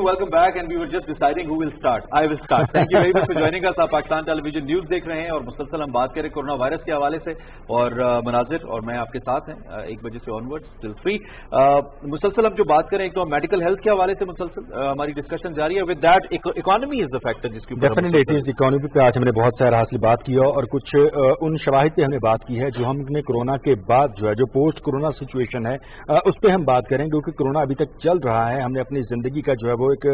Welcome back, and we were just deciding who will start. I will start. Thank you very much for joining us. आप Pakistan television news देख रहे हैं और मुसलसल हम बात करें कोरोना वायरस के हवाले से, और मनाजिर और मैं आपके साथ हैं 1 बजे से ऑनवर्ड्स टिल 3। मुसलसल हम जो बात करें, एक तो मेडिकल हेल्थ के हवाले से मुसलसल हमारी डिस्कशन जारी है। With that economy is the factor जिसकी डेफिनेटली इट इज इकोनॉमी पे आज हमने बहुत सारा हासिल बात की और कुछ उन शवाहिद पे हमने बात की है जो हमने कोरोना के बाद जो है जो पोस्ट कोरोना सिचुएशन है उस पर हम बात करेंगे, क्योंकि कोरोना अभी तक चल रहा है। हमने अपनी जिंदगी का जो है वो एक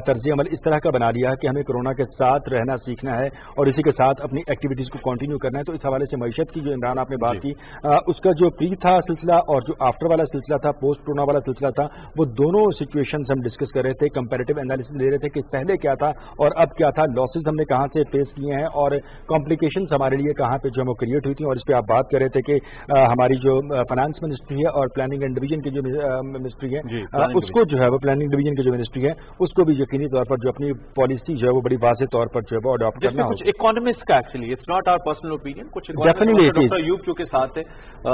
तर्ज अमल इस तरह का बना लिया है कि हमें कोरोना के साथ रहना सीखना है और इसी के साथ अपनी एक्टिविटीज को कंटिन्यू करना है। तो इस हवाले से मईशत की जो इमरान आपने बात की, उसका जो प्री था सिलसिला और जो आफ्टर वाला सिलसिला था, पोस्ट कोरोना वाला सिलसिला था, वो दोनों सिचुएशन हम डिस्कस कर रहे थे, कंपैरेटिव एनालिसिस ले रहे थे कि पहले क्या था और अब क्या था, लॉसेज हमने कहाँ से फेस किए हैं और कॉम्प्लिकेशंस हमारे लिए कहाँ पे जो है वो क्रिएट हुई थी। और इस पर आप बात कर रहे थे कि हमारी जो फाइनेंस मिनिस्ट्री है और प्लानिंग एंड डिवीजन की जो मिनिस्ट्री है उसको जो है वो प्लानिंग डिवीजन की जो मिनिस्ट्री है उसको भी यकीनी तौर पर जो अपनी पॉलिसी जो है वो बड़ी वाज़ेह तौर पर जो है वो अडॉप्ट करना होगा। कुछ इकोनॉमिस्ट का actually it's not our personal opinion, कुछ डॉक्टर अयूब जो के साथ है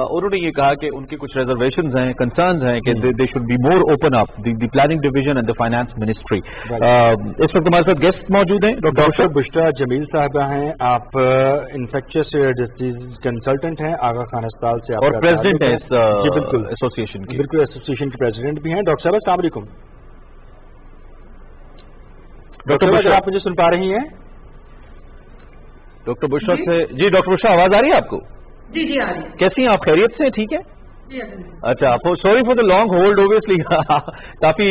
उन्होंने ये कहा कि उनके कुछ रिजर्वेशंस हैं, कंसर्न्स हैं कि they should be more open up the planning division and the finance ministry. इस वक्त हमारे साथ गेस्ट मौजूद हैं, डॉक्टर बुशरा जमील साहबा हैं, आप इन्फेक्शियस डिजीज कंसल्टेंट हैं आगा खान अस्पताल से और प्रेसिडेंट हैं इस बिल्कुल एसोसिएशन की, बिल्कुल एसोसिएशन के प्रेसिडेंट भी हैं। डॉक्टर साहब अस्सलाम वालेकुम। डॉक्टर बुशरा आप मुझे सुन पा रही हैं? डॉक्टर बुशरा से जी, डॉक्टर बुशरा आवाज आ रही है आपको? जी जी आ रही है। कैसी हैं आप, खैरियत से? ठीक है, अच्छा। Sorry for the long hold obviously काफी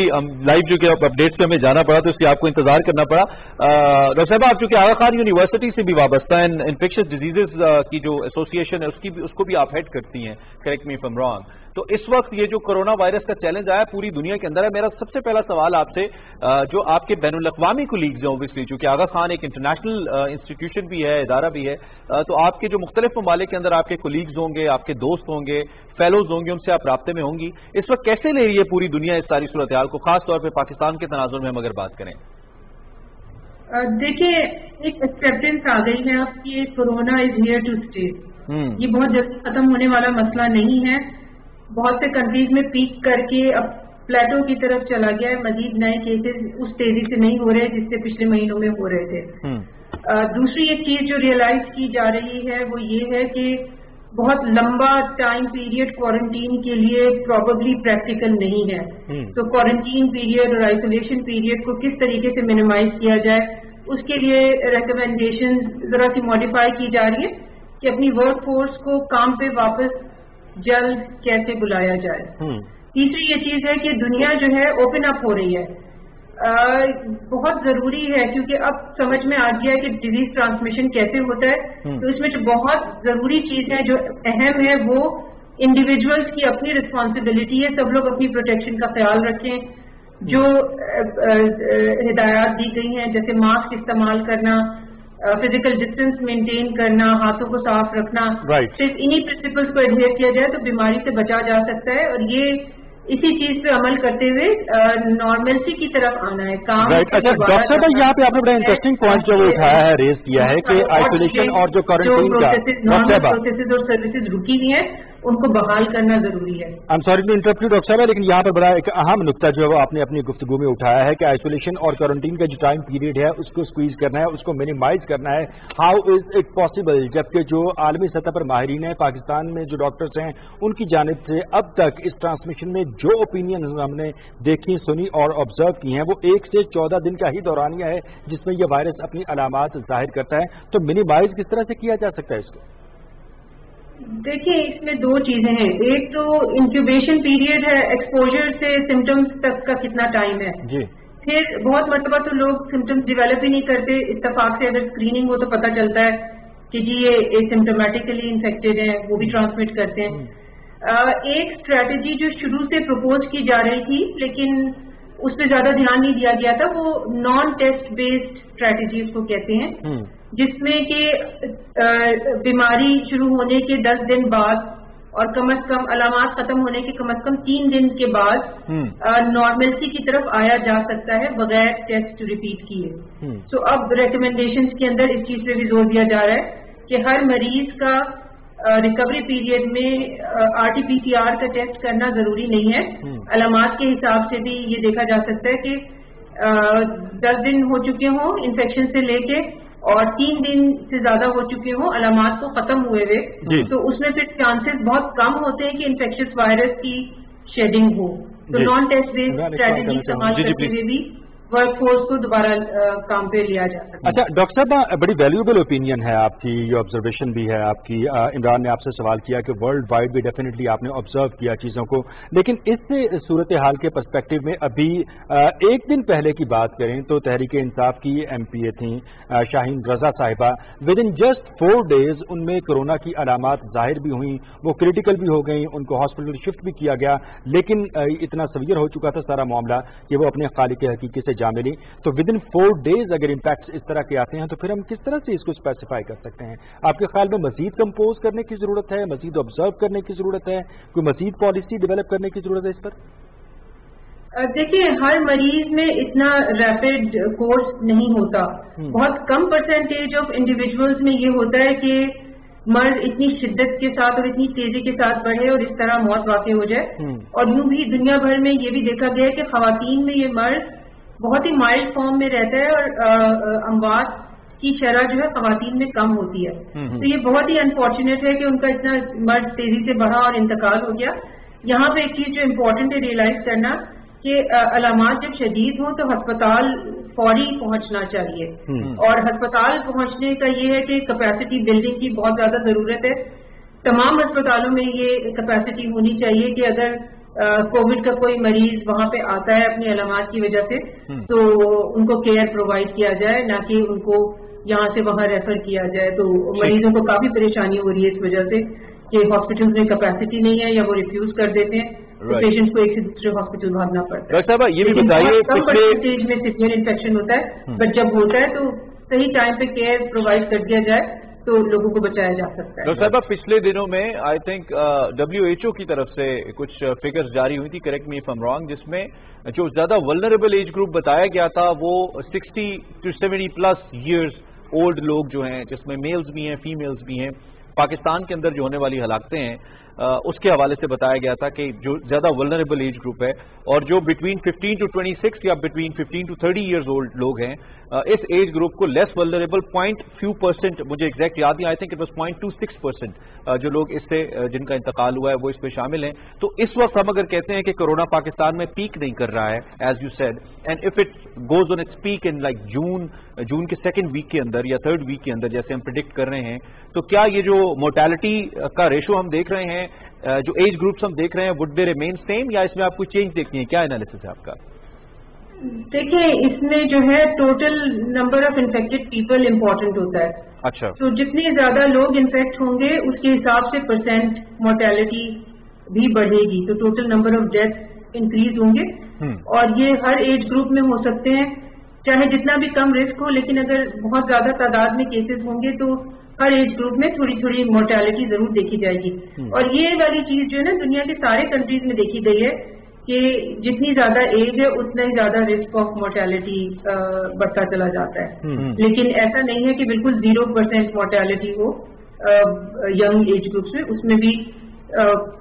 लाइव जो कि अपडेट्स पे हमें जाना पड़ा तो इसलिए आपको इंतजार करना पड़ा। डॉक्टर साहब आप चूंकि आगा खान यूनिवर्सिटी से भी वाबस्ता है, इन्फेक्शियस डिजीजेस की जो एसोसिएशन है उसको भी आप हेड करती हैं, correct me if I am wrong. तो इस वक्त ये जो कोरोना वायरस का चैलेंज आया पूरी दुनिया के अंदर है, मेरा सबसे पहला सवाल आपसे, जो आपके बैनुल अक़वामी कोलीग्स हैं ऑब्वियसली, चूंकि आगा खान एक इंटरनेशनल इंस्टीट्यूशन भी है, इदारा भी है, तो आपके जो मुख्तलिफ ममालिक के अंदर आपके कोलीग्स होंगे, आपके दोस्त होंगे, फेलोज होंगे, उनसे आप राब्ते में होंगी। इस वक्त कैसे ले रही है पूरी दुनिया इस सारी सूरत हाल को, खास तौर पर पाकिस्तान के तनाजुर में हम अगर बात करें? देखिए, एक एक्सेप्टेंस आ गई है अब कि corona is here to stay. ये बहुत जल्दी खत्म होने वाला मसला नहीं है। बहुत से कंट्रीज में पीक करके अब प्लेटो की तरफ चला गया है, मजीद नए केसेस उस तेजी से नहीं हो रहे जिससे पिछले महीनों में हो रहे थे। दूसरी एक चीज जो रियलाइज की जा रही है वो ये है कि बहुत लंबा टाइम पीरियड क्वारंटीन के लिए प्रॉबेबली प्रैक्टिकल नहीं है। तो क्वारंटीन पीरियड और आइसोलेशन पीरियड को किस तरीके से मिनिमाइज किया जाए, उसके लिए रिकमेंडेशन जरा सी मॉडिफाई की जा रही है कि अपनी वर्क फोर्स को काम पे वापस जल्द कैसे बुलाया जाए। तीसरी ये चीज है कि दुनिया जो है ओपन अप हो रही है, बहुत जरूरी है क्योंकि अब समझ में आ गया है कि डिजीज ट्रांसमिशन कैसे होता है। तो इसमें जो बहुत जरूरी चीज है जो अहम है वो इंडिविजुअल्स की अपनी रिस्पॉन्सिबिलिटी है। सब लोग अपनी प्रोटेक्शन का ख्याल रखें, जो हिदायत दी गई हैं जैसे मास्क इस्तेमाल करना, फिजिकल डिस्टेंस मेंटेन करना, हाथों को साफ रखना, सिर्फ इन्हीं प्रिंसिपल्स को एडहेयर किया जाए तो बीमारी से बचा जा सकता है। और ये इसी चीज पे अमल करते हुए नॉर्मल्सी की तरफ आना है काम। अच्छा डॉक्टर साहब, यहाँ पे आपने बड़ा इंटरेस्टिंग पॉइंट जो उठाया है, रेज किया है कि आइसोलेशन और जो क्वारंटीन का प्रोसेसेस और सर्विसेज रुकी हुई हैं उनको बहाल करना जरूरी है। I am sorry to interrupt you doctor साहब, लेकिन यहाँ पर बड़ा एक अहम नुकता जो है वो आपने अपनी गुफ्तगू में उठाया है कि आइसोलेशन और क्वारंटीन का जो टाइम पीरियड है उसको स्क्वीज करना है, उसको मिनिमाइज करना है। हाउ इज इट पॉसिबल, जबकि जो आलमी सतह पर माहिरीन है, पाकिस्तान में जो डॉक्टर्स हैं उनकी जानिब से अब तक इस ट्रांसमिशन में जो ओपिनियन हमने देखी, सुनी और ऑब्जर्व की हैं वो 1 से 14 दिन का ही दौरानिया है जिसमें यह वायरस अपनी अलामात जाहिर करता है। तो मिनिमाइज किस तरह से किया जा सकता है इसको? देखिए, इसमें दो चीजें हैं। एक तो इंक्यूबेशन पीरियड है, एक्सपोजर से सिम्टम्स तक का कितना टाइम है जी। फिर बहुत मरतबा तो लोग सिम्टम्स डेवलप ही नहीं करते, इत्तेफाक से अगर स्क्रीनिंग हो तो पता चलता है कि जी ये एसिम्प्टोमेटिकली इन्फेक्टेड है, वो भी ट्रांसमिट करते हैं। एक स्ट्रेटेजी जो शुरू से प्रपोज की जा रही थी लेकिन उस पर ज्यादा ध्यान नहीं दिया गया था, वो नॉन टेस्ट बेस्ड स्ट्रेटेजी उसको कहते हैं, जिसमें कि बीमारी शुरू होने के 10 दिन बाद اور کم از کم علامات ختم ہونے کے کم از کم 3 دن کے بعد نارملسی کی طرف آیا جا سکتا ہے بغیر ٹیسٹ ریپیٹ کیے. سو اب ریکمینڈیشنز کے اندر اس چیز پہ بھی زور دیا جا رہا ہے کہ ہر مریض کا ریکوری پیریڈ میں RT-PCR کا ٹیسٹ کرنا ضروری نہیں ہے. علامات کے حساب سے بھی یہ دیکھا جا سکتا ہے کہ 10 دن ہو چکے ہوں انفیکشن سے لے کے اور 3 دن سے زیادہ ہو چکے ہوں علامات کو ختم ہوئے ہوئے، تو اس میں پھر چانسز بہت کم ہوتے ہیں کہ انفیکشس وائرس کی شیڈنگ ہو. تو نان ٹیسٹ بیسڈ اسٹریٹجی استعمال کرتے ہوئے بھی ورک فورس کو دوبارہ کام پہ لیا جا سکتا ہے. اچھا ڈاکٹر صاحب، بڑی ویلیوبل اوپینین ہے آپ کی، یہ آبزرویشن بھی ہے آپ کی. عمران نے آپ سے سوال کیا کہ ورلڈ وائڈ بھی ڈیفینیٹلی آپ نے آبزرو کیا چیزوں کو، لیکن اس سے صورتحال کے پرسپیکٹو میں ابھی 1 دن پہلے کی بات کریں تو تحریک انصاف کی MPA تھیں شاہین رضا صاحبہ. ود ان جسٹ 4 days ان میں کرونا کی علامات ظاہر بھی ہوئیں، وہ کریٹیکل بھی ہو گئیں، ان کو ہاسپٹل شفٹ بھی کیا گیا، لیکن اتنا سویر ہو چکا تھا سارا معاملہ کہ وہ اپنے خالق حقیقی سے جا ملی. تو ود ان 4 days اگر امپیکٹس اس طرح کے آتے ہیں تو پھر ہم کس طرح سے اس کو اسپیسیفائی کر سکتے ہیں؟ آپ کے خیال میں مزید کمپوز کرنے کی ضرورت ہے، مزید آبزرو کرنے کی ضرورت ہے، کوئی مزید پالیسی ڈیولپ کرنے کی ضرورت ہے اس پر؟ دیکھیے، ہر مریض میں اتنا ریپڈ کورس نہیں ہوتا. بہت کم پرسنٹیج آف انڈیویجولز میں یہ ہوتا ہے کہ مرض اتنی شدت کے ساتھ اور اتنی تیزی کے ساتھ بڑھے اور اس طرح موت واقع ہو جائے. اور یوں بھی دنیا بھر میں یہ بھی دیکھا گیا ہے کہ خواتین میں یہ مرض بہت ہی مائلڈ فارم میں رہتا ہے اور اموات کی شرح جو ہے خواتین میں کم ہوتی ہے. تو یہ بہت ہی انفارچونیٹ ہے کہ ان کا اتنا مرض تیزی سے بڑھا اور انتقال ہو گیا. یہاں پہ ایک چیز جو امپورٹنٹ ہے ریئلائز کرنا کہ علامات جب شدید ہوں تو ہسپتال فوری پہنچنا چاہیے. اور ہسپتال پہنچنے کا یہ ہے کہ کیپیسٹی بلڈنگ کی بہت زیادہ ضرورت ہے. تمام ہسپتالوں میں یہ کیپیسٹی ہونی چاہیے کہ اگر کووڈ کا کوئی مریض وہاں پہ آتا ہے اپنی علامات کی وجہ سے تو ان کو کیئر پرووائڈ کیا جائے، نہ کہ ان کو یہاں سے وہاں ریفر کیا جائے. تو مریضوں کو کافی پریشانی ہو رہی ہے اس وجہ سے کہ ہاسپٹل میں کیپیسٹی نہیں ہے یا وہ ریفیوز کر دیتے ہیں، پیشنٹ کو ایک سے دوسرے ہاسپٹل بھاگنا پڑتا ہے. ڈاکٹر صاحب یہ بھی بتائیے، کم پرسنٹیج میں سیویئر انفیکشن ہوتا ہے، بٹ جب ہوتا ہے تو صحیح ٹائم پہ کیئر پرووائڈ کر دیا جائے تو لوگوں کو بچایا جا سکتا ہے. ڈاکٹر صاحب پچھلے دنوں میں آئی تھنک WHO کی طرف سے کچھ فگرز جاری ہوئی تھی، correct me if I am wrong, جس میں جو زیادہ ولنریبل ایج گروپ بتایا گیا تھا وہ 60 to 70+ ایئرز اولڈ لوگ جو ہیں، جس میں میلز بھی ہیں فیمیلز بھی ہیں. پاکستان کے اندر جو ہونے والی ہلاکتیں ہیں اس کے حوالے سے بتایا گیا تھا کہ جو زیادہ ولنریبل ایج گروپ ہے اور جو بٹوین 15 to 26 یا بٹوین 15 to 30 ایئرز اولڈ لوگ ہیں، اس ایج گروپ کو لیس ولنریبل 0.few%، مجھے ایگزیکٹ یاد نہیں، آئی تھنک اٹ واز 0.26% جو لوگ اس سے جن کا انتقال ہوا ہے وہ اس میں شامل ہیں. تو اس وقت ہم اگر کہتے ہیں کہ کرونا پاکستان میں پیک نہیں کر رہا ہے as you said, and if it goes on it's peak in like June کے 2nd ویک کے اندر یا 3rd ویک کے اندر جیسے ہم پریڈکٹ کر رہے ہیں، تو کیا یہ جو مورٹیلٹی کا ریشو ہم دیکھ رہے ہیں، جو ایج گروپس ہم دیکھ رہے ہیں، وڈ دے ریمین سیم یا اس میں آپ کو چینج دیکھنی ہے؟ کیا انالیسس ہے آپ کا؟ دیکھیں، اس میں جو ہے total number of infected people important ہوتا ہے. اچھا، تو جتنے زیادہ لوگ انفیکٹ ہوں گے اس کے حساب سے پرسینٹ مورٹیلٹی بھی بڑھے گی، تو total number of death increase ہوں گے. اور یہ ہر ایج گروپ میں ہو سکتے ہیں، چاہے جتنا بھی کم رسک ہو، لیکن اگر بہت زیادہ تعداد میں کیسز ہوں گے تو ہر ایج گروپ میں تھوڑی تھوڑی مورٹیلٹی ضرور دیکھی جائے گی. اور یہ والی چیز جو ہے نا دنیا کے سارے کنٹریز میں دیکھی گئی ہے کہ جتنی زیادہ ایج ہے اتنا ہی زیادہ رسک آف مورٹیلٹی بڑھتا چلا جاتا ہے. لیکن ایسا نہیں ہے کہ بالکل 0% مورٹیلٹی ہو ینگ ایج گروپس میں، اس میں بھی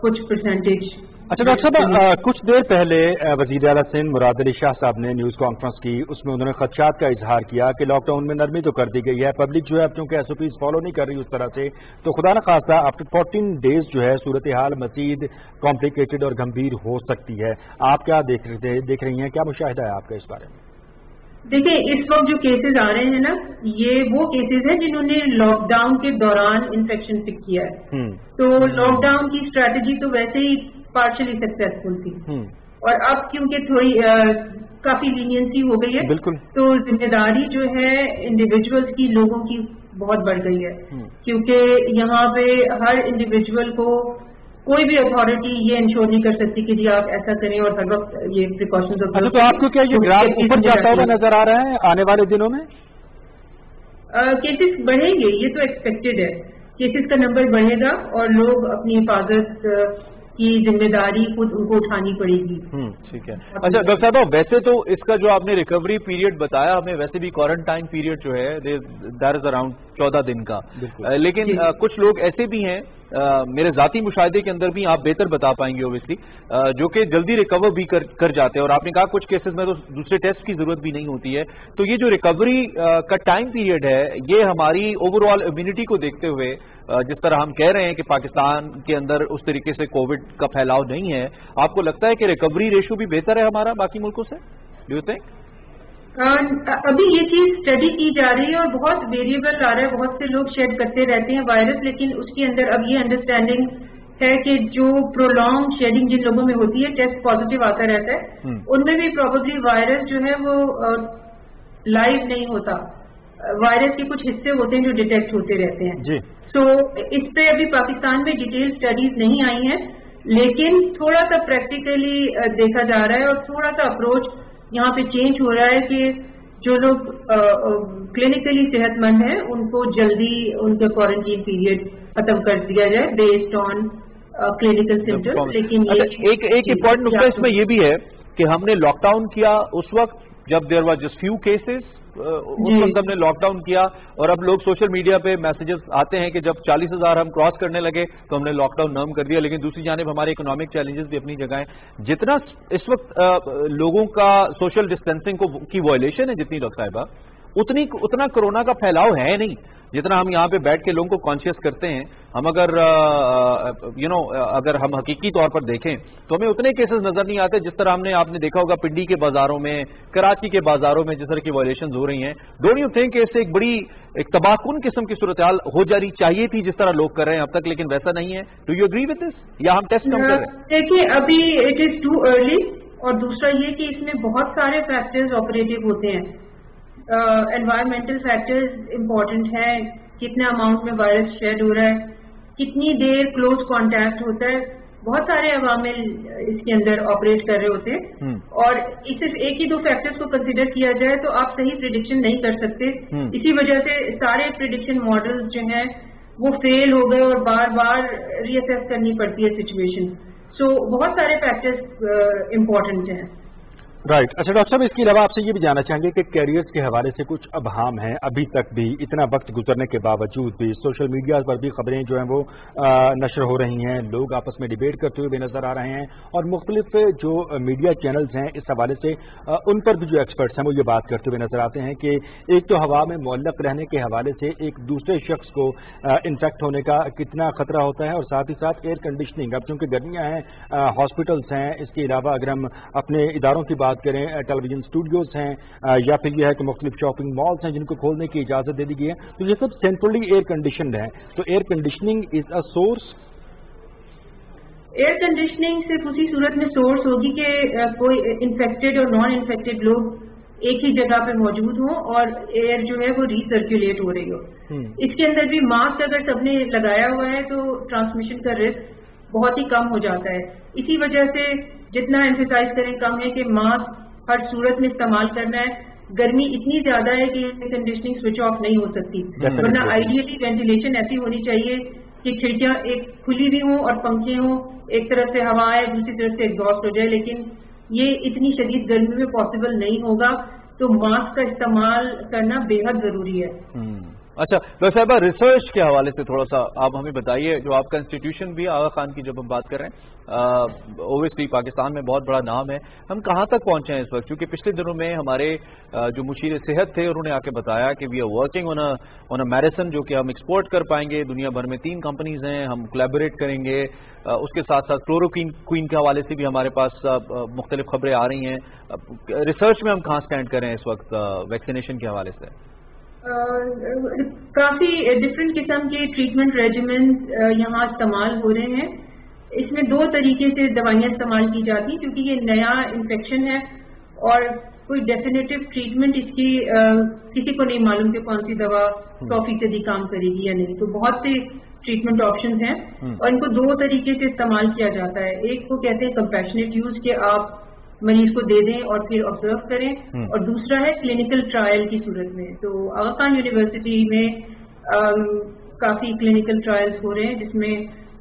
کچھ پرسنٹیج. اچھا ڈاکٹر صاحب، کچھ دیر پہلے وزیر اعلیٰ سندھ مراد علی شاہ صاحب نے نیوز کانفرنس کی، اس میں انہوں نے خدشات کا اظہار کیا کہ لاک ڈاؤن میں نرمی تو کر دی گئی ہے، پبلک جو ہے چونکہ SOPs فالو نہیں کر رہی اس طرح سے، تو خدا نخواستہ آفٹر 14 days جو ہے صورتحال مزید کمپلیکیٹڈ اور گمبھیر ہو سکتی ہے. آپ کیا دیکھ رہی ہیں، کیا مشاہدہ ہے آپ کا اس بارے میں؟ دیکھیں، اس وقت جو کیسز آ رہے ہیں نا، یہ وہ کیسز ہیں جنہوں نے لاک ڈاؤن کے دوران انفیکشن پک کیا ہے. تو لاک ڈاؤن کی اسٹریٹجی تو ویسے ہی پارشلی سکسیسفل تھی، اور اب کیونکہ تھوڑی کافی لینینسی ہو گئی ہے، بالکل، تو ذمہ داری جو ہے انڈیویجولز کی لوگوں کی بہت بڑھ گئی ہے. کیونکہ یہاں پہ ہر انڈیویجول کو کوئی بھی اتھارٹی یہ انشور نہیں کر سکتی کہ جی آپ ایسا کریں اور ہر وقت یہ پریکاشنز. تو آپ کو کیا یہ گراف اوپر جاتا ہوا نظر آ رہا ہے آنے والے دنوں میں؟ کیسز بڑھیں گے، یہ تو ایکسپیکٹڈ ہے. केसेस का नंबर बढ़ेगा और लोग अपनी हिफाजत की जिम्मेदारी खुद उनको उठानी पड़ेगी। ठीक है। अच्छा डॉक्टर साहब, वैसे तो इसका जो आपने रिकवरी पीरियड बताया हमें, वैसे भी क्वारंटाइन पीरियड जो है दैट इज अराउंड 14 दिन का, लेकिन कुछ लोग ऐसे भी हैं, मेरे ज़ाती मुशाहिदे के अंदर भी, आप बेहतर बता पाएंगे ओबियसली, जो कि जल्दी रिकवर भी कर जाते हैं, और आपने कहा कुछ केसेस में तो दूसरे टेस्ट की जरूरत भी नहीं होती है। तो ये जो रिकवरी का टाइम पीरियड है, ये हमारी ओवरऑल इम्यूनिटी को देखते हुए, जिस तरह हम कह रहे हैं कि पाकिस्तान के अंदर उस तरीके से कोविड का फैलाव नहीं है, आपको लगता है कि रिकवरी रेशो भी बेहतर है हमारा बाकी मुल्कों से? Do you think? अभी ये चीज स्टडी की जा रही है और बहुत वेरिएबल आ रहा है, बहुत से लोग शेड करते रहते हैं वायरस, लेकिन उसके अंदर अब ये अंडरस्टैंडिंग है कि जो प्रोलॉन्ग शेडिंग जिन लोगों में होती है, टेस्ट पॉजिटिव आता रहता है, उनमें भी प्रोबेबली वायरस जो है वो लाइव नहीं होता, वायरस के कुछ हिस्से होते हैं जो डिटेक्ट होते रहते हैं। तो इस पे अभी पाकिस्तान में डिटेल स्टडीज नहीं आई हैं, लेकिन थोड़ा सा प्रैक्टिकली देखा जा रहा है और थोड़ा सा अप्रोच यहाँ पे चेंज हो रहा है कि जो लोग क्लिनिकली सेहतमंद हैं उनको जल्दी उनका क्वारंटीन पीरियड खत्म कर दिया जाए बेस्ड ऑन क्लिनिकल सिम्टम्स। लेकिन एक इम्पोर्टेंट नुकता इसमें ये भी है कि हमने लॉकडाउन किया उस वक्त जब there was just few cases, उस वक्त हमने लॉकडाउन किया, और अब लोग सोशल मीडिया पे मैसेजेस आते हैं कि जब 40,000 हम क्रॉस करने लगे तो हमने लॉकडाउन नर्म कर दिया। लेकिन दूसरी जानिब हमारे इकोनॉमिक चैलेंजेस भी अपनी जगह हैं। जितना इस वक्त लोगों का सोशल डिस्टेंसिंग की वायलेशन है जितनी, डॉक्टर साहिबा, उतना कोरोना का फैलाव है नहीं जितना हम यहाँ पे बैठ के लोगों को कॉन्शियस करते हैं। हम अगर अगर हम हकीकी तौर पर देखें तो हमें उतने केसेस नजर नहीं आते जिस तरह आपने देखा होगा पिंडी के बाजारों में, कराची के बाजारों में जिस तरह की वायलेशन हो रही हैं। डोंट यू थिंक इससे एक तबाहकुन किस्म की सूरत हाल हो जानी चाहिए थी जिस तरह लोग कर रहे हैं अब तक, लेकिन वैसा नहीं है? Do you agree with this, या हम टेस्ट कम कर रहे हैं? देखिए अभी इट इज टू अर्ली, और दूसरा ये कि इसमें बहुत सारे फैक्टर्स ऑपरेटिव होते हैं। एनवायरमेंटल फैक्टर्स इम्पोर्टेंट है, कितना अमाउंट में वायरस शेड हो रहा है, कितनी देर क्लोज कांटेक्ट होता है, बहुत सारे अवामिल इसके अंदर ऑपरेट कर रहे होते हैं। और सिर्फ एक ही दो फैक्टर्स को कंसिडर किया जाए तो आप सही प्रिडिक्शन नहीं कर सकते। इसी वजह से सारे प्रिडिक्शन मॉडल्स जो हैं वो फेल हो गए और बार बार रीअसेस करनी पड़ती है सिचुएशन। सो बहुत सारे फैक्टर्स इम्पोर्टेंट हैं। राइट। अच्छा डॉक्टर साहब, इसके अलावा आपसे ये भी जानना चाहेंगे कि कैरियर्स के हवाले से कुछ अबहाम हैं अभी तक भी, इतना वक्त गुजरने के बावजूद भी सोशल मीडिया पर भी खबरें जो हैं वो नशर हो रही हैं, लोग आपस में डिबेट करते हुए भी नजर आ रहे हैं, और मुख्तलिफ जो मीडिया चैनल्स हैं इस हवाले से उन पर भी जो एक्सपर्ट्स हैं वो ये बात करते हुए नजर आते हैं कि एक तो हवा में मुअल्लक रहने के हवाले से एक दूसरे शख्स को इन्फेक्ट होने का कितना खतरा होता है, और साथ ही साथ एयर कंडीशनिंग, अब चूंकि गर्मियाँ हैं, हॉस्पिटल्स हैं, इसके अलावा अगर हम अपने इदारों की बात करें, टेलीविजन स्टूडियोज हैं, या फिर यह है कि मुख्तलिफ शॉपिंग मॉल्स हैं जिनको खोलने की इजाजत दे दी गई है, तो ये सब सेंट्रली एयर कंडीशनड है। तो air conditioning is a source. Air conditioning सिर्फ उसी सूरत में सोर्स होगी कि कोई इन्फेक्टेड और नॉन इन्फेक्टेड लोग एक ही जगह पे मौजूद हों और एयर जो है वो रीसर्कुलेट हो रही हो। इसके अंदर भी मास्क अगर सबने लगाया हुआ है तो ट्रांसमिशन का रिस्क बहुत ही कम हो जाता है। इसी वजह से जितना एम्फेसाइज करें कम है कि मास्क हर सूरत में इस्तेमाल करना है। गर्मी इतनी ज्यादा है कि कंडीशनिंग स्विच ऑफ नहीं हो सकती, वरना आइडियली वेंटिलेशन ऐसी होनी चाहिए कि खिड़कियां एक खुली भी हों और पंखे हों, एक तरफ से हवा आए दूसरी तरफ से एग्जॉस्ट हो जाए, लेकिन ये इतनी शदीद गर्मी में पॉसिबल नहीं होगा, तो मास्क का इस्तेमाल करना बेहद जरूरी है। अच्छा डॉक्टर साहबा, रिसर्च के हवाले से थोड़ा सा आप हमें बताइए, जो आपका इंस्टीट्यूशन भी आगा खान की जब हम बात कर रहे हैं, ओबियसली पाकिस्तान में बहुत बड़ा नाम है, हम कहाँ तक पहुंचे हैं इस वक्त? क्योंकि पिछले दिनों में हमारे जो मुशीर सेहत थे उन्होंने आके बताया कि we are working on a medicine जो कि हम एक्सपोर्ट कर पाएंगे दुनिया भर में। 3 कंपनीज हैं, हम कोलैबोरेट करेंगे। उसके साथ साथ क्लोरोक्वीन के हवाले से भी हमारे पास मुख्तलिफ खबरें आ रही हैं। रिसर्च में हम कहाँ स्टैंड करें इस वक्त वैक्सीनेशन के हवाले से? काफी डिफरेंट किस्म के ट्रीटमेंट रेजिमेंट यहाँ इस्तेमाल हो रहे हैं। इसमें 2 तरीके से दवाइयाँ इस्तेमाल की जाती हैं, क्योंकि ये नया इन्फेक्शन है और कोई डेफिनेटिव ट्रीटमेंट इसकी किसी को नहीं मालूम कि कौन सी दवा 100% काम करेगी या नहीं। तो बहुत से ट्रीटमेंट ऑप्शंस हैं और इनको 2 तरीके से इस्तेमाल किया जाता है। एक को कहते हैं कंपैशनेट यूज, के आप मरीज को दे दें और फिर ऑब्जर्व करें, और दूसरा है क्लिनिकल ट्रायल की सूरत में। तो आगा खान यूनिवर्सिटी में काफी क्लिनिकल ट्रायल्स हो रहे हैं, जिसमें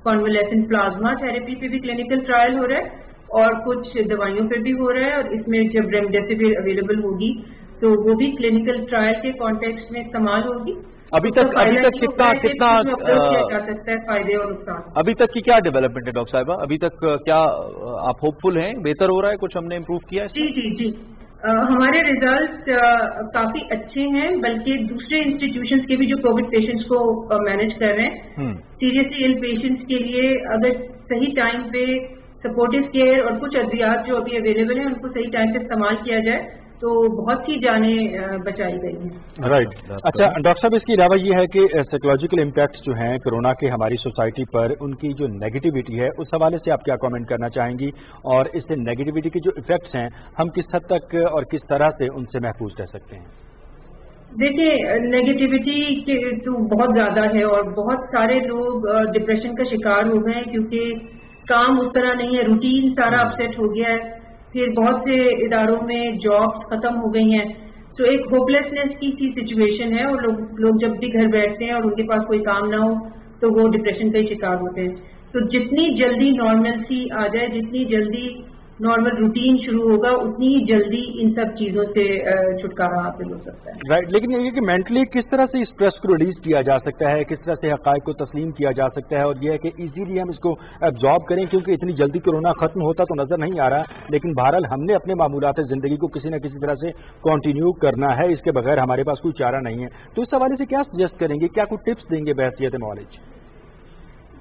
कॉन्वलेसेंट प्लाज्मा थेरेपी पे भी क्लिनिकल ट्रायल हो रहा है और कुछ दवाइयों पे भी हो रहा है, और इसमें जब रेमडेसिविर अवेलेबल होगी तो वो भी क्लिनिकल ट्रायल के कॉन्टेक्स्ट में इस्तेमाल होगी। अभी तक कितना जा सकता है फायदे और नुकसान। अभी तक की क्या डेवलपमेंट है डॉक्टर साहिबा? अभी तक क्या आप होपफुल हैं, बेहतर हो रहा है, कुछ हमने इम्प्रूव किया है? जी हमारे रिजल्ट काफी अच्छे हैं, बल्कि दूसरे इंस्टीट्यूशंस के भी जो कोविड पेशेंट्स को मैनेज कर रहे हैं, सीरियसली इल पेशेंट्स के लिए अगर सही टाइम पे सपोर्टिव केयर और कुछ अद्वियात जो अभी अवेलेबल हैं उनको सही टाइम पे इस्तेमाल किया जाए तो बहुत सी जानें बचाई गई हैं। राइट। अच्छा डॉक्टर साहब, इसके अलावा ये है कि साइकोलॉजिकल इम्पैक्ट जो हैं कोरोना के हमारी सोसाइटी पर, उनकी जो नेगेटिविटी है उस हवाले से आप क्या कमेंट करना चाहेंगी, और इससे नेगेटिविटी के जो इफेक्ट्स हैं हम किस हद तक और किस तरह से उनसे महफूज रह सकते हैं? देखिए, नेगेटिविटी तो बहुत ज्यादा है और बहुत सारे लोग डिप्रेशन का शिकार हो गए हैं, क्योंकि काम उस तरह नहीं है, रूटीन सारा अपसेट हो गया है, फिर बहुत से इदारों में जॉब्स खत्म हो गई हैं, तो एक होपलेसनेस की सी सिचुएशन है, और लोग जब भी घर बैठते हैं और उनके पास कोई काम ना हो तो वो डिप्रेशन का ही शिकार होते हैं। तो जितनी जल्दी नॉर्मलसी आ जाए, जितनी जल्दी नॉर्मल रूटीन शुरू होगा, उतनी ही जल्दी इन सब चीजों से छुटकारा हासिल हो सकता है। राइट। लेकिन ये कि मेंटली किस तरह से स्ट्रेस को रिलीज किया जा सकता है, किस तरह से हक़ाइक़ को तस्लीम किया जा सकता है, और ये है कि इजीली हम इसको एब्जॉर्ब करें, क्योंकि इतनी जल्दी कोरोना खत्म होता तो नजर नहीं आ रहा, लेकिन बहरहाल हमने अपने मामूलात जिंदगी को किसी न किसी तरह से कंटिन्यू करना है, इसके बगैर हमारे पास कोई चारा नहीं है। तो इस हवाले से क्या सजेस्ट करेंगे, क्या कोई टिप्स देंगे बहसियत मौलिज?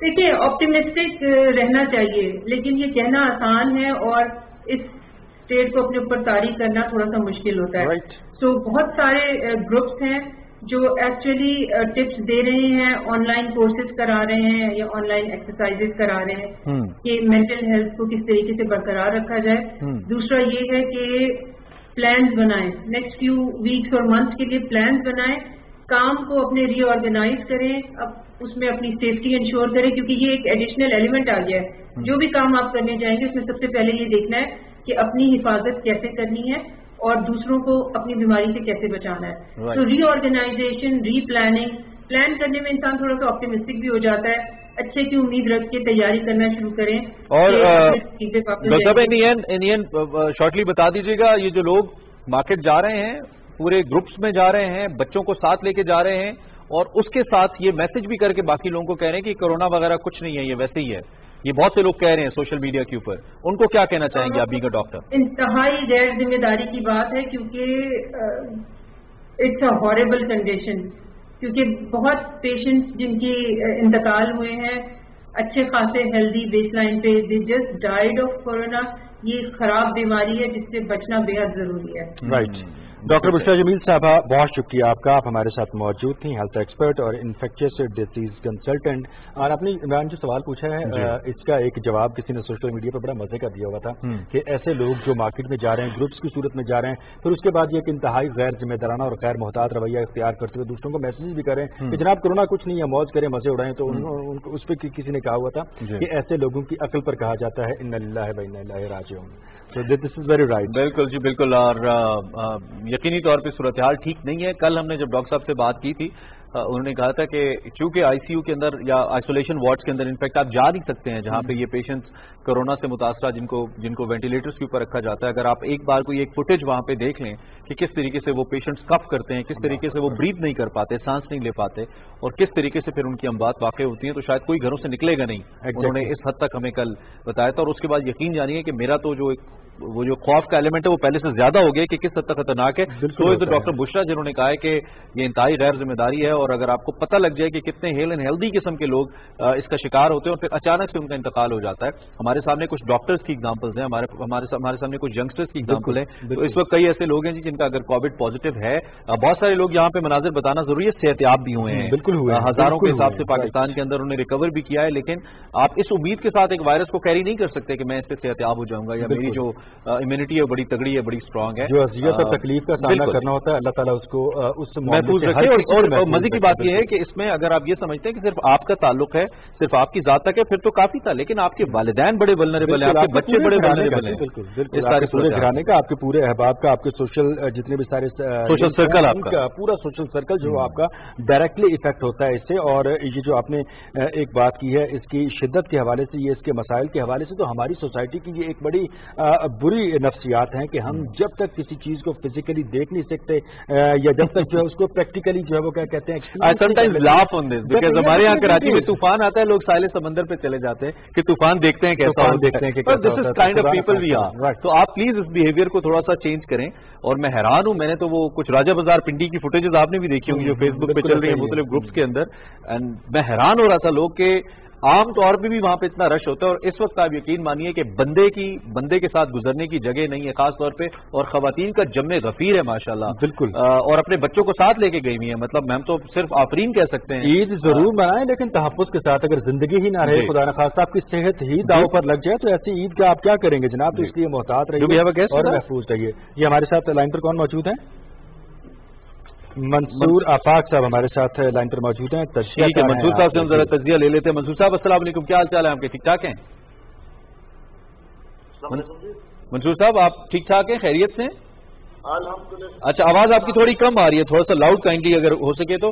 देखिए, ऑप्टिमिस्टिक रहना चाहिए, लेकिन ये कहना आसान है और इस स्टेट को अपने ऊपर तारी करना थोड़ा सा मुश्किल होता है। तो बहुत सारे ग्रुप्स हैं जो एक्चुअली टिप्स दे रहे हैं, ऑनलाइन कोर्सेज करा रहे हैं या ऑनलाइन एक्सरसाइजेज करा रहे हैं कि मेंटल हेल्थ को किस तरीके से बरकरार रखा जाए। दूसरा ये है कि प्लान्स बनाएं, नेक्स्ट फ्यू वीक्स और मंथ्स के लिए प्लान्स बनाएं, काम को अपने रीऑर्गेनाइज करें, अब उसमें अपनी सेफ्टी इंश्योर करें, क्योंकि ये एक एडिशनल एलिमेंट आ गया है। जो भी काम आप करने जाएंगे उसमें सबसे पहले ये देखना है कि अपनी हिफाजत कैसे करनी है और दूसरों को अपनी बीमारी से कैसे बचाना है। तो रीऑर्गेनाइजेशन, रीप्लानिंग, प्लान करने में इंसान थोड़ा सा ऑप्टिमिस्टिक भी हो जाता है, अच्छे की उम्मीद रख के तैयारी करना शुरू करें। और इंडियन शॉर्टली बता दीजिएगा, ये जो लोग मार्केट जा रहे हैं, पूरे ग्रुप्स में जा रहे हैं, बच्चों को साथ लेके जा रहे हैं, और उसके साथ ये मैसेज भी करके बाकी लोगों को कह रहे हैं कि कोरोना वगैरह कुछ नहीं है, ये वैसे ही है, ये बहुत से लोग कह रहे हैं सोशल मीडिया के ऊपर, उनको क्या कहना चाहेंगे आप बीइंग अ डॉक्टर? इंतहाई गैर जिम्मेदारी की बात है, क्योंकि इट्स अ हॉरेबल कंडीशन, क्योंकि बहुत पेशेंट्स जिनकी इंतकाल हुए हैं अच्छे खासे हेल्दी बेसलाइन पे, they just died of corona. ये खराब बीमारी है जिससे बचना बेहद जरूरी है। राइट। डॉक्टर बुशरा जमील साहबा, बहुत शुक्रिया आपका, आप हमारे साथ मौजूद थी, हेल्थ एक्सपर्ट और इन्फेक्शियस डिजीज कंसल्टेंट। और आपने इमरान जो सवाल पूछा है इसका एक जवाब किसी ने सोशल मीडिया पर बड़ा मजे का दिया हुआ था कि ऐसे लोग जो मार्केट में जा रहे हैं, ग्रुप्स की सूरत में जा रहे हैं, फिर उसके बाद ये इंतहाई गैर जिम्मेदाराना और गैर मोहतात रवैया इख्तियार करते हुए दूसरों को मैसेज भी करें कि जनाब कोरोना कुछ नहीं है, मौज करें, मजे उड़ाएं। तो उनको उस पर किसी ने कहा हुआ था कि ऐसे लोगों की अक्ल पर कहा जाता है इन्ना लिल्लाहि व इन्ना इलैहि राजिऊन। So this is very right. बिल्कुल जी, बिल्कुल। और यकीनी तौर पे सूरत हाल ठीक नहीं है। कल हमने जब डॉक्टर साहब से बात की थी, उन्होंने कहा था कि चूंकि आईसीयू के अंदर या आइसोलेशन वार्ड्स के अंदर इनफैक्ट आप जा नहीं सकते हैं, जहां पे ये पेशेंट्स कोरोना से मुतासरा जिनको वेंटिलेटर्स के ऊपर रखा जाता है, अगर आप एक बार कोई एक फुटेज वहां पे देख लें कि किस तरीके से वो पेशेंट्स कफ करते हैं, किस तरीके से वो ब्रीथ नहीं कर पाते, सांस नहीं ले पाते, और किस तरीके से फिर उनकी अमवात वाक़ई होती है, तो शायद कोई घरों से निकलेगा नहीं। उन्होंने इस हद तक हमें कल बताया था। और उसके बाद यकीन जानिए कि मेरा तो वो जो खौफ का एलिमेंट है वो पहले से ज्यादा हो गया कि किस हद तक खतरनाक है। तो इस डॉक्टर बुशरा जिन्होंने कहा है कि ये इंतहाई गैर जिम्मेदारी है, और अगर आपको पता लग जाए कि कितने हेल एंड हेल्दी किस्म के लोग इसका शिकार होते हैं और फिर अचानक से उनका इंतकाल हो जाता है। हमारे सामने कुछ डॉक्टर्स की एग्जांपल्स हैं, हमारे सामने कुछ यंगस्टर्स की एग्जांपल है। तो इस वक्त कई ऐसे लोग हैं जिनका अगर कोविड पॉजिटिव है, बहुत सारे लोग यहाँ पे मनाजिर बताना जरूरी है, सेहतियाब भी हुए हैं, बिल्कुल हुए, हजारों के हिसाब से पाकिस्तान के अंदर उन्हें रिकवर भी किया है। लेकिन आप इस उम्मीद के साथ एक वायरस को कैरी नहीं कर सकते कि मैं इससे सेहतियाब हो जाऊंगा या मेरी जो इम्यूनिटी है बड़ी तगड़ी है, बड़ी स्ट्रांग है। जो अजियत और तकलीफ का सामना करना होता है, अल्लाह ताला उसको उस महफूज रखे। और मजे की बात यह है कि इसमें अगर आप ये समझते हैं कि सिर्फ आपका ताल्लुक है, सिर्फ आपकी जात तक है, फिर तो काफी था, लेकिन आपके वालिदैन बड़े वल्नरेबल है, आपके बच्चे बड़े वल्नरेबल है, इस सारे पूरे घराने का, आपके पूरे अहबाब का, आपके सोशल जितने भी सारे सोशल सर्कल, आपका पूरा सोशल सर्कल जो आपका डायरेक्टली इफेक्ट होता है इससे। और ये जो आपने एक बात की है इसकी शिद्दत के हवाले से, ये इसके मसाइल के हवाले से, तो हमारी सोसाइटी की ये एक बड़ी बुरी नफ्सियात हैं कि हम जब तक किसी चीज को फिजिकली देख नहीं सकते या जब तक जो है उसको प्रैक्टिकली जो है वो क्या कहते हैं, I sometimes laugh on this because हमारे यहाँ कराची में तूफान आता है, लोग साहिल समंदर पे चले जाते हैं कि तूफान देखते हैं कैसा होता है, but this is kind of people we are. तो आप प्लीज इस बिहेवियर को थोड़ा सा चेंज करें। और मैं हैरान हूं, मैंने तो वो कुछ राजा बाजार पिंडी की फुटेजेस आपने भी देखी होंगी जो फेसबुक पे चल रही है मुख्तलिफ ग्रुप्स के अंदर, एंड मैं हैरान हो रहा था लोग के आम तौर पे भी वहां पे इतना रश होता है। और इस वक्त आप यकीन मानिए कि बंदे के साथ गुजरने की जगह नहीं है, खास तौर पे, और खवातीन का जम्मे गफीर है माशाल्लाह, बिल्कुल, और अपने बच्चों को साथ लेके गई हुई है। मतलब हम तो सिर्फ आफरीन कह सकते हैं, ईद जरूर मनाएं लेकिन तहफ़्फ़ुज़ के साथ। अगर जिंदगी ही ना रहे, खुदा न खास्ता आपकी सेहत ही दाव पर लग जाए, तो ऐसी ईद का आप क्या करेंगे जनाब। तो इसलिए मोहतात रहिए और महफूज रहिए। ये हमारे साथ लाइन पर कौन मौजूद है? मंसूर आफाक साहब हमारे साथ लाइन पर मौजूद हैं। ठीक है, मंसूर साहब से हम जरा तजिया ले लेते हैं। मंसूर साहब अस्सलाम वालेकुम, क्या हाल चाल है आपके? ठीक ठाक हैं मंसूर साहब? आप ठीक ठाक हैं, खैरियत से? अच्छा, आवाज आपकी थोड़ी कम आ रही है, थोड़ा सा लाउड काइंडली अगर हो सके तो।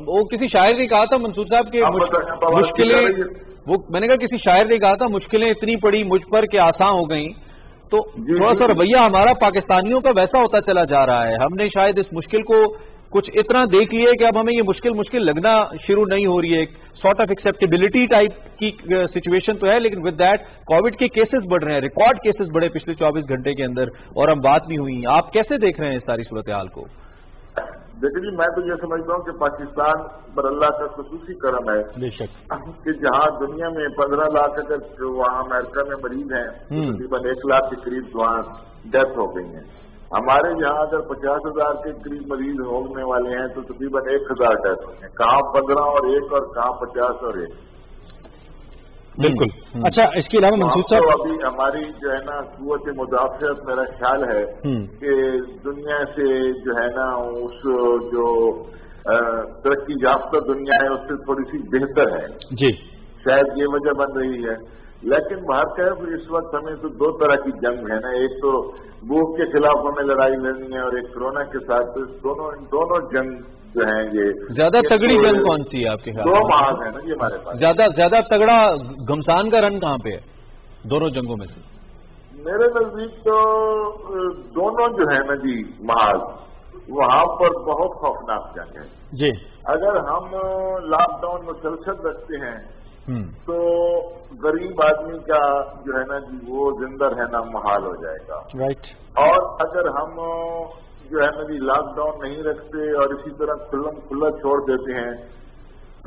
वो किसी शायर ने कहा था मंसूर साहब के मुश्किलें, वो मैंने कहा किसी शायर ने कहा था मुश्किलें इतनी पड़ी मुझ पर कि आसान हो गई। तो थोड़ा सा रवैया हमारा पाकिस्तानियों का वैसा होता चला जा रहा है। हमने शायद इस मुश्किल को कुछ इतना देख लिया है कि अब हमें ये मुश्किल लगना शुरू नहीं हो रही है। एक सॉर्ट ऑफ एक्सेप्टेबिलिटी टाइप की सिचुएशन तो है, लेकिन विद दैट कोविड के केसेस बढ़ रहे हैं, रिकॉर्ड केसेस बढ़े पिछले 24 घंटे के अंदर, और हम बात भी हुई। आप कैसे देख रहे हैं इस सारी सूरत हाल को? देखिए जी, मैं तो ये समझता हूँ कि पाकिस्तान पर अल्लाह का खुसूसी करम है कि जहाँ दुनिया में 15 लाख अगर वहाँ अमेरिका में मरीज हैं, तकरीबन 1 लाख के करीब वहाँ डेथ हो गई है। हमारे यहाँ अगर 50,000 के करीब मरीज होने वाले हैं तो तकरीबन 1,000 डेथ होंगे। कहाँ 15 और 1 और कहाँ 50 और 1। बिल्कुल। अच्छा, इसके अलावा मंसूर साहब, तो अभी हमारी जो है ना कुव्वत मुदाफ़अत, मेरा ख्याल है कि दुनिया से जो है ना उस जो तरक्की याफ्ता दुनिया है उससे थोड़ी सी बेहतर है जी, शायद ये वजह बन रही है। लेकिन भारत इस वक्त हमें तो 2 तरह की जंग है ना, एक तो भूख के खिलाफ हमें लड़ाई लड़नी है और एक कोरोना के साथ। तो दोनों जंग जो है ये ज्यादा तगड़ी जंग कौन सी है आपके ख्याल? 2 महाज है ना ये हमारे पास। ज्यादा तगड़ा घमसान का रन कहाँ पे है दोनों जंगों में से? मेरे नजदीक तो दोनों जो है ना जी महाज, वहां पर बहुत खौफनाक जंग है जी। अगर हम लॉकडाउन मुसलसल रखते हैं तो गरीब आदमी का जो है ना जी वो जिंदा रहना मुहाल हो जाएगा, राइट। और अगर हम जो है ना जी लॉकडाउन नहीं रखते और इसी तरह खुला छोड़ देते हैं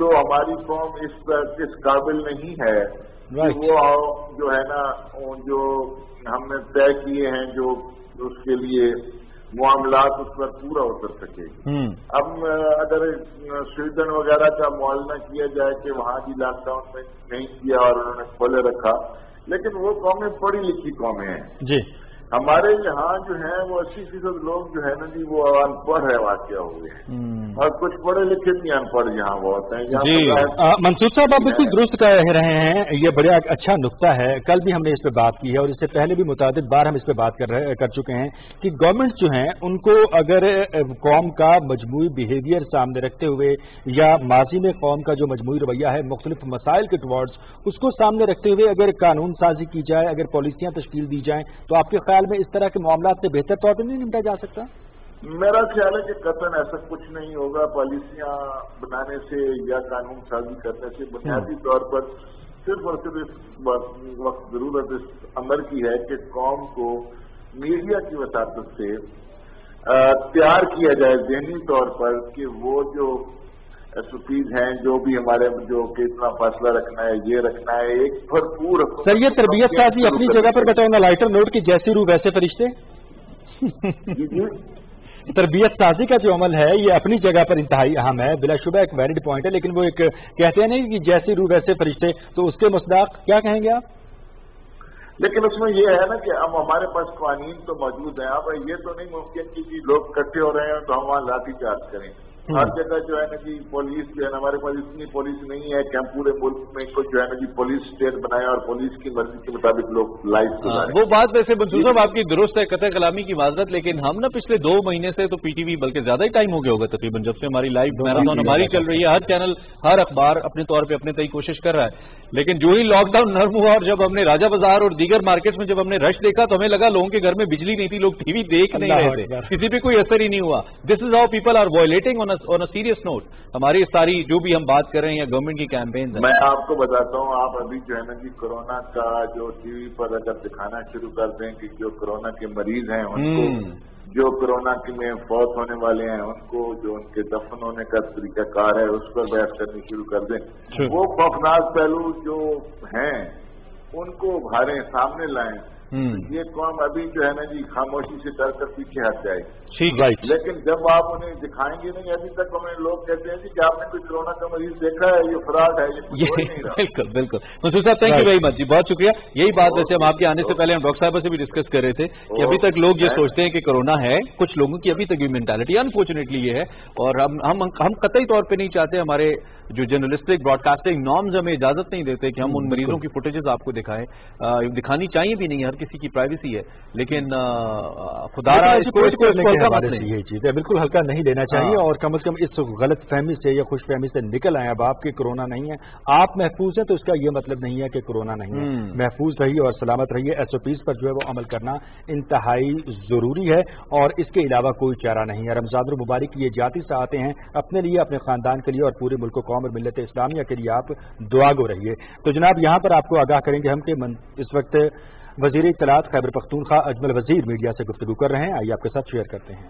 तो हमारी कौम इस काबिल नहीं है कि वो जो है ना जो हमने तय किए हैं जो उसके लिए मामलात उस पर पूरा उतर सके। अब अगर स्वीडन वगैरह का मुआयना किया जाए कि वहां भी लॉकडाउन में नहीं किया और उन्होंने खोले रखा, लेकिन वो कौमें पढ़ी लिखी कौमें हैं जी। हमारे यहाँ जो है वो 80% लोग जो है ना जी वो अनपढ़ है वाक़या हुए हैं और कुछ पढ़े लिखे भी अनपढ़ यहाँ बहुत हैं जी। मंसूर साहब, आप बिल्कुल दुरुस्त कह रहे हैं, ये बड़ा अच्छा नुक्ता है। कल भी हमने इस पे बात की है और इससे पहले भी मुतादिद बार हम इस पे बात कर चुके हैं कि गवर्नमेंट जो है उनको अगर कौम का मजमूई बिहेवियर सामने रखते हुए या माजी में कौम का जो मजमूई रवैया है मुख्तलिफ मसाइल के टुवर्ड्स उसको सामने रखते हुए अगर कानून साजी की जाए, अगर पॉलिसियां तश्कील दी जाएं, तो आपके ख्याल में इस तरह के मामला से बेहतर तौर पर नहीं निपटा जा सकता? मेरा ख्याल है कि कतन ऐसा कुछ नहीं होगा। पॉलिसियां बनाने से या कानून साजी करने से बुनियादी तौर पर सिर्फ और सिर्फ इस वक्त जरूरत इस अमर की है कि कौम को मीडिया की वसातत से तैयार किया जाए ज़हनी तौर पर कि वो जो एसओपीज हैं, जो भी हमारे जो कि इतना फासला रखना है, ये रखना है, एक भरपूर। सर, ये तरबियत साजी अपनी जगह पर बताओ ना, लाइटर नोट की जैसी रूह वैसे फरिश्ते। जी तरबियत साजी का जो अमल है ये अपनी जगह पर इंतहाई अहम है, बिलाशुबह एक वैलिड पॉइंट है, लेकिन वो एक कहते हैं नहीं कि जैसी रूह वैसे फरिश्ते, तो उसके मुस्दाक क्या कहेंगे आप? لیکن اس میں یہ ہے نا کہ اب ہمارے پاس قوانین تو موجود ہیں. اب یہ تو نہیں ممکن کہ لوگ اکٹھے ہو رہے ہیں تو ہم وہاں لاٹھی چارج کریں. ہر جگہ جو ہے نا جی پولیس جو ہے نا ہمارے پاس اتنی پولیس نہیں ہے کہ ہم پورے ملک میں کو جو ہے نا جی پولیس اسٹیٹ بنائے اور پولیس کی مرضی کے مطابق لوگ لائف گزاریں. وہ بات ویسے منصور صاحب آپ کی درست ہے, قطع کلامی کی معذرت, لیکن ہم نا پچھلے 2 مہینے سے تو پی ٹی وی بلکہ زیادہ ہی ٹائم ہو گیا ہوگا تقریباً جب سے ہماری لائیو میراتھن ہماری چل رہی ہے. ہر چینل ہر اخبار اپنے طور پہ اپنے تئی کوشش کر رہا ہے, لیکن جو ہی لاک ڈاؤن نرم ہوا اور جب ہم نے راجہ بازار اور دیگر مارکیٹس میں جب ہم نے رش دیکھا تو ہمیں لگا لوگوں کے گھر میں بجلی نہیں تھی, لوگ ٹی وی دیکھ نہیں رہے تھے, کسی پہ کوئی اثر ہی نہیں ہوا. This is how people are violating on a serious note. ہماری ساری جو بھی ہم بات کر رہے ہیں یا گورنمنٹ کی کیمپین. میں آپ کو بتاتا ہوں, آپ ابھی جو ہے نا جی کورونا کا جو ٹی وی پر اگر دکھانا شروع کر دیں کہ جو کورونا کے مریض ہیں ان کو, جو کورونا میں فوت ہونے والے ہیں ان کو, جو ان کے دفن ہونے کا طریقہ کار ہے اس پر بحث کرنی شروع کر دیں, وہ خوفناک پہلو جو ہیں ان کو ابھاریں, سامنے لائیں. یہ قوم ابھی جو ہے نا جی خاموشی سے ڈر کر پیچھے ہٹ جائے گی. لیکن جب آپ انہیں دکھائیں گے نہیں, ابھی تک ہمیں لوگ کہتے ہیں جی کہ آپ نے کوئی کورونا کا مریض دیکھا ہے, یہ فراڈ ہے, یہ نہیں رہا. بالکل بالکل منصور صاحب, تھینک یو ویری مچ جی, بہت شکریہ. یہی بات ویسے ہم آپ کے آنے سے پہلے ہم ڈاکٹر صاحب سے بھی ڈسکس کر رہے تھے کہ ابھی تک لوگ یہ سوچتے ہیں کہ کورونا ہے, کچھ لوگوں کی ابھی تک بھی مینٹالٹی انفارچونیٹلی یہ ہے, اور ہم قطعی طور پہ نہیں چاہتے, ہمارے جو جرنلسٹک براڈ کاسٹنگ نارمز ہمیں اجازت نہیں دیتے کہ ہم ان مریضوں کی فوٹیجز آپ کو دکھائیں. دکھانی چاہیے بھی نہیں, ہر کسی کی پرائیویسی ہے, لیکن خدا یہ چیز ہے بالکل ہلکا نہیں لینا چاہیے, اور کم از کم اس غلط فہمی سے یا خوش فہمی سے نکل آئے. اب آپ کے کورونا نہیں ہے, آپ محفوظ ہیں تو اس کا یہ مطلب نہیں ہے کہ کورونا نہیں ہے. محفوظ رہیے اور سلامت رہیے. ایس او پیز پر جو ہے وہ عمل کرنا انتہائی ضروری ہے, اور اس کے علاوہ کوئی چارہ نہیں ہے. رمضان المبارک یہ جاتی سے آتے ہیں, اپنے لیے, اپنے خاندان کے لیے اور پورے ملک و قوم اور ملت اسلامیہ کے لیے آپ دعا گو رہیے. تو جناب یہاں پر آپ کو آگاہ کریں گے ہم کہ اس وقت وزیر اطلاعات خیبر پختونخوا اجمل وزیر میڈیا سے گفتگو کر رہے ہیں. آئیے آپ کے ساتھ شیئر کرتے ہیں.